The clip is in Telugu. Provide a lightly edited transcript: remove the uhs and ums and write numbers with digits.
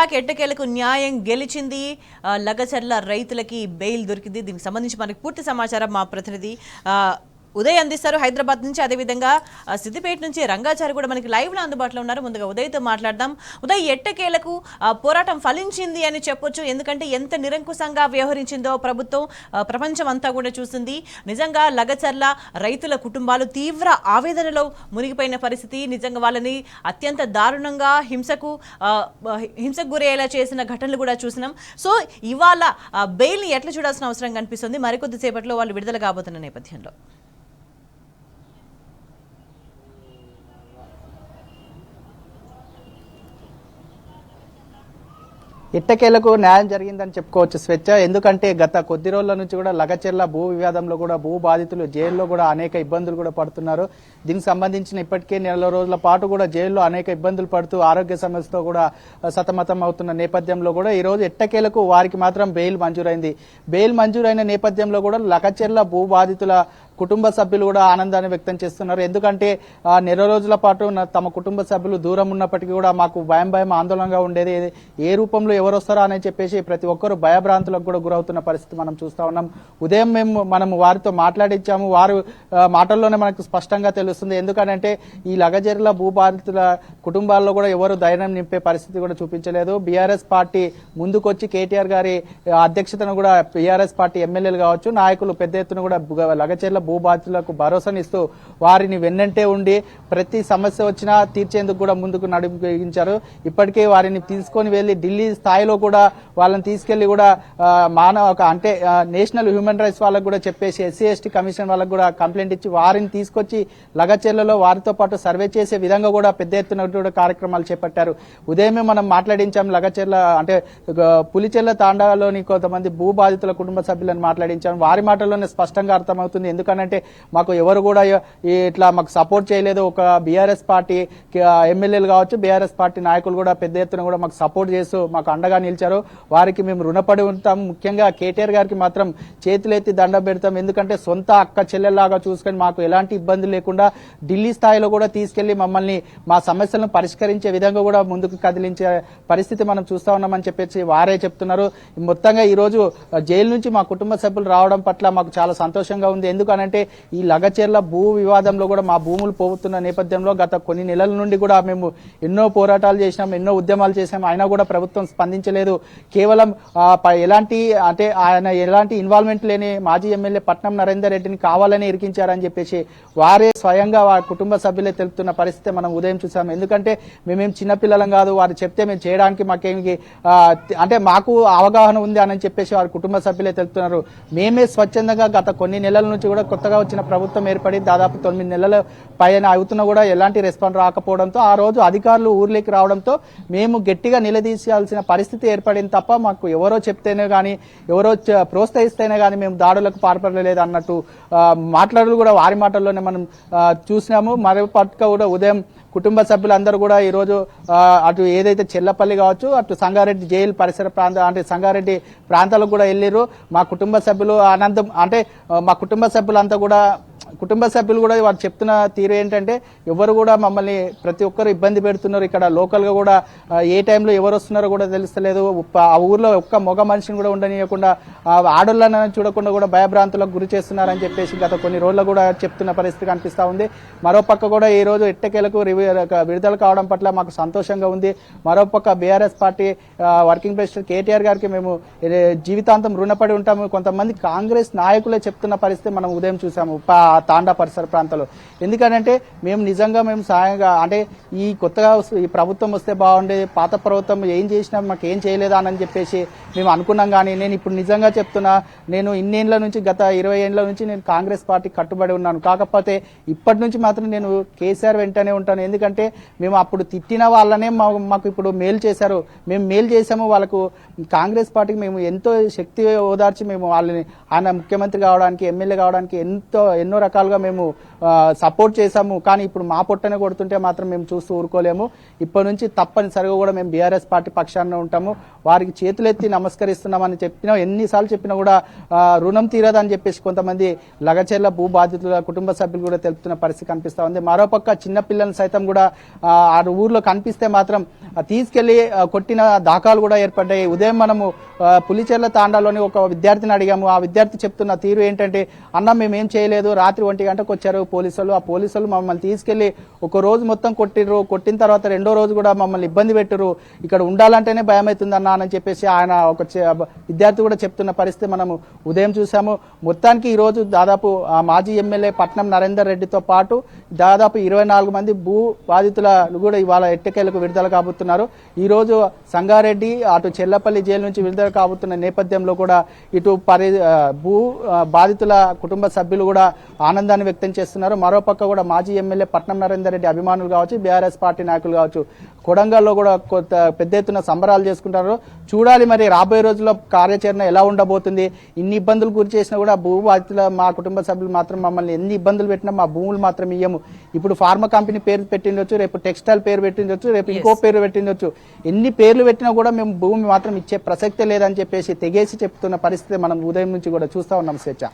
ఎట్టకేలకు న్యాయం గెలిచింది. లగచర్ల రైతులకి బెయిల్ దొరికింది. దీనికి సంబంధించి మనకు పూర్తి సమాచారం మా ప్రతినిధి ఉదయ్ అందిస్తారు హైదరాబాద్ నుంచి. అదేవిధంగా సిద్దిపేట నుంచి రంగాచారి కూడా మనకి లైవ్ లో అందుబాటులో ఉన్నారు. ముందుగా ఉదయ్తో మాట్లాడదాం. ఉదయ్, ఎట్టకేలకు పోరాటం ఫలించింది అని చెప్పొచ్చు. ఎందుకంటే ఎంత నిరంకుశంగా వ్యవహరించిందో ప్రభుత్వం ప్రపంచం అంతా కూడా చూసింది. నిజంగా లగచర్ల రైతుల కుటుంబాలు తీవ్ర ఆవేదనలో మునిగిపోయిన పరిస్థితి. నిజంగా వాళ్ళని అత్యంత దారుణంగా హింసకు గురయ్యేలా చేసిన ఘటనలు కూడా చూసినాం. సో ఇవాళ బెయిల్ని ఎట్లా చూడాల్సిన అవసరం కనిపిస్తుంది? మరికొద్ది సేపట్లో వాళ్ళు విడుదల కాబోతున్న నేపథ్యంలో ఇట్టకేలకు న్యాయం జరిగిందని చెప్పుకోవచ్చు స్వేచ్ఛ. ఎందుకంటే గత కొద్ది రోజుల నుంచి కూడా లగచెర్ల భూ వివాదంలో కూడా భూ బాధితులు జైల్లో కూడా అనేక ఇబ్బందులు కూడా పడుతున్నారు. దీనికి సంబంధించిన ఇప్పటికే నెల రోజుల పాటు కూడా జైల్లో అనేక ఇబ్బందులు పడుతూ ఆరోగ్య సమస్యతో కూడా సతమతం అవుతున్న నేపథ్యంలో కూడా ఈ రోజు ఎట్టకేలకు వారికి మాత్రం బెయిల్ మంజూరైంది. బెయిల్ మంజూరైన నేపథ్యంలో కూడా లగచెర్ల భూ బాధితుల కుటుంబ సభ్యులు కూడా ఆనందాన్ని వ్యక్తం చేస్తున్నారు. ఎందుకంటే నెల రోజుల పాటు తమ కుటుంబ సభ్యులు దూరం ఉన్నప్పటికీ కూడా మాకు భయం ఆందోళనగా ఉండేది. ఏ రూపంలో ఎవరు వస్తారో అని చెప్పేసి ప్రతి ఒక్కరు భయభ్రాంతులకు కూడా గురవుతున్న పరిస్థితి మనం చూస్తా ఉన్నాం. ఉదయం మనం వారితో మాట్లాడించాము. వారు మాటల్లోనే మనకు స్పష్టంగా తెలుస్తుంది. ఎందుకంటే ఈ లగచెర్ల భూ బాధితుల కుటుంబాల్లో కూడా ఎవరు ధైర్యం నింపే పరిస్థితి కూడా చూపించలేదు. బీఆర్ఎస్ పార్టీ ముందుకొచ్చి కేటీఆర్ గారి అధ్యక్షతను కూడా బీఆర్ఎస్ పార్టీ ఎమ్మెల్యేలు కావచ్చు, నాయకులు పెద్ద ఎత్తున కూడా లగచెర్ల భూ బాధితులకు భరోసానిస్తూ వారిని వెన్నంటే ఉండి ప్రతి సమస్య వచ్చినా తీర్చేందుకు కూడా ముందుకు నడిపించారు. ఇప్పటికే వారిని తీసుకొని వెళ్లి ఢిల్లీ స్థాయిలో కూడా వాళ్ళని తీసుకెళ్లి కూడా అంటే నేషనల్ హ్యూమన్ రైట్స్ వాళ్ళకు కూడా చెప్పేసి SC/ST కమిషన్ వాళ్ళకు కూడా కంప్లైంట్ ఇచ్చి వారిని తీసుకొచ్చి లగచెర్లలో వారితో పాటు సర్వే చేసే విధంగా కూడా పెద్ద ఎత్తున కార్యక్రమాలు చేపట్టారు. ఉదయమే మనం మాట్లాడించాం. లగచెర్ల అంటే పులిచెర్ల తాండాలోని కొంతమంది భూ బాధితుల కుటుంబ సభ్యులను మాట్లాడించాం. వారి మాటల్లోనే స్పష్టంగా అర్థమవుతుంది. ఎందుకంటే మాకు ఎవరు కూడా ఇట్లా మాకు సపోర్ట్ చేయలేదు. ఒక బీఆర్ఎస్ పార్టీ ఎమ్మెల్యేలు కావచ్చు, బీఆర్ఎస్ పార్టీ నాయకులు కూడా పెద్ద ఎత్తున కూడా మాకు సపోర్ట్ చేస్తూ మాకు అండగా నిలిచారు. వారికి మేము రుణపడి ఉంటాం. ముఖ్యంగా కేటీఆర్ గారికి మాత్రం చేతులెత్తి దండం పెడతాం. ఎందుకంటే సొంత అక్క చెల్లెల్లాగా చూసుకొని మాకు ఎలాంటి ఇబ్బంది లేకుండా ఢిల్లీ స్థాయిలో కూడా తీసుకెళ్లి మమ్మల్ని మా సమస్యలను పరిష్కరించే విధంగా కూడా ముందుకు కదిలించే పరిస్థితి మనం చూస్తా ఉన్నామని చెప్పేసి వారే చెప్తున్నారు. మొత్తంగా ఈ రోజు జైలు నుంచి మా కుటుంబ సభ్యులు రావడం పట్ల మాకు చాలా సంతోషంగా ఉంది. ఎందుకనంటే ఈ లగచెర్ల భూ వివాదంలో కూడా మా భూములు పోతున్న నేపథ్యంలో గత కొన్ని నెలల నుండి కూడా మేము ఎన్నో పోరాటాలు చేసినాం, ఎన్నో ఉద్యమాలు చేసాం. అయినా కూడా ప్రభుత్వం స్పందించలేదు. కేవలం ఎలాంటి ఇన్వాల్వ్మెంట్ లేని మాజీ ఎమ్మెల్యే పట్నం నరేందర్ రెడ్డిని కావాలని ఇరికించారని చెప్పేసి వారే స్వయంగా వారి కుటుంబ సభ్యులే తెలుపుతున్న పరిస్థితి మనం ఉదయం చూసాం. ఎందుకంటే మేమేం చిన్నపిల్లలం కాదు, వారు చెప్తే మేము చేయడానికి మాకేమి మాకు అవగాహన ఉంది అని చెప్పేసి వారి కుటుంబ సభ్యులే తెలుపుతున్నారు. మేమే స్వచ్ఛందంగా గత కొన్ని నెలల నుంచి కూడా కొత్తగా వచ్చిన ప్రభుత్వం ఏర్పడి దాదాపు 9 నెలల పైన అవుతున్నా కూడా ఎలాంటి రెస్పాన్స్ రాకపోవడంతో ఆ రోజు అధికారులు ఊర్లోకి రావడంతో మేము గట్టిగా నిలదీయాల్సిన పరిస్థితి ఏర్పడింది తప్ప మాకు ఎవరో చెప్తేనే గానీ ఎవరో ప్రోత్సహిస్తేనే గానీ మేము దాడులకు పాల్పడలేదు అన్నట్టు మాట్లాడలు కూడా వారి మాటల్లోనే మనం చూసినాము. మరో పట్ల కూడా ఉదయం కుటుంబ సభ్యులందరూ కూడా ఈ రోజు అటు ఏదైతే చెల్లపల్లి కావచ్చు, అటు సంగారెడ్డి జైలు పరిసర సంగారెడ్డి ప్రాంతాలకు కూడా వెళ్ళారు. మా కుటుంబ సభ్యులు ఆనందం మా కుటుంబ సభ్యులు కూడా వారు చెప్తున్న తీరు ఏంటంటే ఎవరు కూడా మమ్మల్ని ప్రతి ఒక్కరు ఇబ్బంది పెడుతున్నారు. ఇక్కడ లోకల్ గా కూడా ఏ టైంలో ఎవరు వస్తున్నారో కూడా తెలుస్తలేదు. ఆ ఊర్లో ఒక్క మగ మనిషిని కూడా ఉండనీయకుండా ఆడోళ్ళని చూడకుండా కూడా భయభ్రాంతులకు గురి చేస్తున్నారని చెప్పేసి గత కొన్ని రోజులు కూడా చెప్తున్న పరిస్థితి కనిపిస్తా ఉంది. మరోపక్క కూడా ఈ రోజు ఎట్టకేలకు విడుదల కావడం పట్ల మాకు సంతోషంగా ఉంది. మరోపక్క BRS party working president KTR గారికి మేము జీవితాంతం రుణపడి ఉంటాము. కొంతమంది కాంగ్రెస్ నాయకులే చెప్తున్న పరిస్థితి మనం ఉదయం చూసాము తాండా పరిసర ప్రాంతాల్లో. ఎందుకంటే మేము నిజంగా సాయంగా ఈ కొత్తగా ఈ ప్రభుత్వం వస్తే బాగుండేది, పాత ప్రభుత్వం ఏం చేసినా మాకు ఏం చేయలేదా అని చెప్పేసి మేము అనుకున్నాం. కానీ నేను ఇప్పుడు నిజంగా చెప్తున్నా, నేను ఇన్నేళ్ల నుంచి గత 20 ఏళ్ల నుంచి నేను కాంగ్రెస్ పార్టీ కట్టుబడి ఉన్నాను. కాకపోతే ఇప్పటి నుంచి మాత్రం నేను కేసీఆర్ వెంటనే ఉంటాను. ఎందుకంటే మేము అప్పుడు తిట్టిన వాళ్ళనే మాకు ఇప్పుడు మేలు చేశారు. మేము మేలు చేశాము వాళ్ళకు. కాంగ్రెస్ పార్టీకి మేము ఎంతో శక్తి ఓదార్చి మేము వాళ్ళని ఆయన ముఖ్యమంత్రి కావడానికి, ఎమ్మెల్యే కావడానికి ఎన్నో రకాలుగా మేము సపోర్ట్ చేశాము. కానీ ఇప్పుడు మా పొట్టనే కొడుతుంటే మాత్రం మేము చూస్తూ ఊరుకోలేము. ఇప్పటి నుంచి తప్పనిసరిగా కూడా మేము బీఆర్ఎస్ పార్టీ పక్షాన ఉంటాము. వారికి చేతులెత్తి నమస్కరిస్తున్నామని చెప్పినా, ఎన్నిసార్లు చెప్పినా కూడా రుణం తీరదని చెప్పేసి కొంతమంది లగచెర్ల భూ బాధితుల కుటుంబ సభ్యులు కూడా తెలుపుతున్న పరిస్థితి కనిపిస్తా ఉంది. మరోపక్క చిన్న పిల్లల్ని సైతం కూడా ఆ ఊర్లో కనిపిస్తే మాత్రం తీసుకెళ్లి కొట్టిన దాఖలు కూడా ఏర్పడ్డాయి. ఉదయం మనము పులిచెర్ల తాండాలోని ఒక విద్యార్థిని అడిగాము. ఆ విద్యార్థి చెప్తున్న తీరు ఏంటంటే, అన్న మేమేం చేయలేదు, రాత్రి 1 గంటకు వచ్చారు పోలీసులు. ఆ పోలీసులు మమ్మల్ని తీసుకెళ్లి ఒక రోజు మొత్తం కొట్టిర్రు. కొట్టిన తర్వాత 2వ రోజు కూడా మమ్మల్ని ఇబ్బంది పెట్టిర్రు. ఇక్కడ ఉండాలంటేనే భయం అవుతుందన్న అని చెప్పేసి ఆయన ఒక విద్యార్థి కూడా చెప్తున్న పరిస్థితి మనము ఉదయం చూసాము. మొత్తానికి ఈ రోజు దాదాపు మాజీ ఎమ్మెల్యే పట్నం నరేందర్ రెడ్డితో పాటు దాదాపు 24 మంది భూ బాధితులు కూడా ఇవాళ ఎట్టకేలకు విడుదల కాబోతున్నారు. ఈ రోజు సంగారెడ్డి అటు చెల్లపల్లి జైలు నుంచి విడుదల కాబోతున్న నేపథ్యంలో కూడా ఇటు భూ బాధితుల కుటుంబ సభ్యులు కూడా ఆనందాన్ని వ్యక్తం చేస్తున్నారు. మరోపక్క కూడా మాజీ ఎమ్మెల్యే పట్నం నరేందర్ రెడ్డి అభిమానులు కావచ్చు, బీఆర్ఎస్ పార్టీ నాయకులు కావచ్చు, కొడంగల్లో కూడా పెద్ద ఎత్తున సంబరాలు చేసుకుంటారు. చూడాలి మరి రాబోయే రోజుల్లో కార్యాచరణ ఎలా ఉండబోతుంది. ఇన్ని ఇబ్బందులు గురి చేసినా కూడా భూ బాధితుల మా కుటుంబ సభ్యులు మాత్రం మమ్మల్ని ఎన్ని ఇబ్బందులు పెట్టినా మా భూములు మాత్రం ఇయ్యము. ఇప్పుడు ఫార్మా కంపెనీ పేరు పెట్టిండొచ్చు, రేపు టెక్స్టైల్ పేరు పెట్టిండొచ్చు, రేపు ఇంకో పేరు పెట్టిండొచ్చు. ఎన్ని పేర్లు పెట్టినా కూడా మేము భూమి మాత్రం ఇచ్చే ప్రసక్తే లేదని చెప్పేసి తెగేసి చెప్తున్న పరిస్థితి మనం ఉదయం నుంచి కూడా చూస్తా ఉన్నాం. స్వేచ్ఛ.